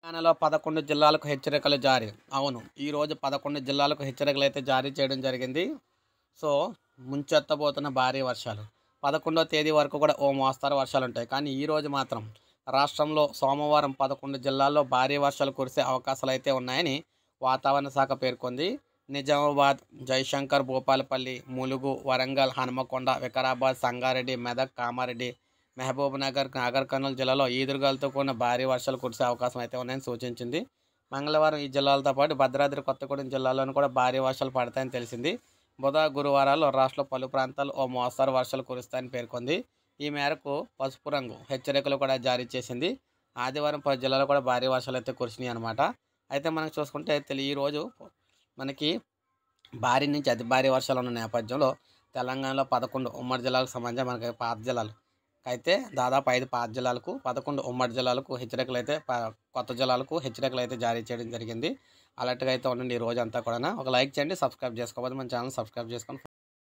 తెలంగాణలో 11 జిల్లాలకు హెచ్చరికలు జారీ. అవును. ఈరోజు 11 జిల్లాలకు హెచ్చరికలైతే జారీ చేయడం జరిగింది. సో, ముంచెత్తబోతున్న భారీ వర్షాలు. 11వ తేదీ వరకు కూడా ఓ మోస్తరు వర్షాలుంటాయి. కానీ ఈరోజు మాత్రం రాష్ట్రంలో సోమవారం 11 జిల్లాల్లో భారీ వర్షాలు కురిసే అవకాశాలైతే ఉన్నాయని వాతావరణ శాఖ పేర్కొంది. నిజామాబాద్, జయశంకర్, భూపాలపల్లి, ములుగు, వరంగల్, హన్మకొండ, వికారాబాద్, సంగారెడ్డి, మెదక్, కామారెడ్డి, మహబూబ్నగర్, నాగర్ కర్నూలు జిల్లాలో ఈదురుగాలులతో కూడిన భారీ వర్షాలు కురిసే అవకాశం అయితే ఉన్నాయని సూచించింది. మంగళవారం ఈ జిల్లాలతో పాటు భద్రాద్రి కొత్తగూడెం జిల్లాలోనూ కూడా భారీ వర్షాలు పడతాయని తెలిసింది. బుధ, గురువారాల్లో రాష్ట్రంలో పలు ప్రాంతాల్లో ఓ మోస్తరు వర్షాలు కురుస్తాయని పేర్కొంది. ఈ మేరకు పసుపు రంగు హెచ్చరికలు కూడా జారీ చేసింది. ఆదివారం 10 జిల్లాలో కూడా భారీ వర్షాలు అయితే కురిసినాయి అనమాట. అయితే మనం చూసుకుంటే ఈరోజు మనకి భారీ నుంచి అతి భారీ వర్షాలు ఉన్న నేపథ్యంలో తెలంగాణలో 11 ఉమ్మడి జిల్లాలకు సంబంధించి మనకి పాత జిల్లాలు అయితే దాదాపు 5 పాత జిల్లాలకు 11 ఉమ్మడి జిల్లాలకు హెచ్చరికలు అయితే కొత్త జిల్లాలకు హెచ్చరికలు అయితే జారీ చేయడం జరిగింది. అలర్ట్గా అయితే ఉండండి ఈ రోజు అంతా కూడా. ఒక లైక్ చేయండి, సబ్స్క్రైబ్ చేసుకోకపోతే మన ఛానల్ సబ్స్క్రైబ్ చేసుకొని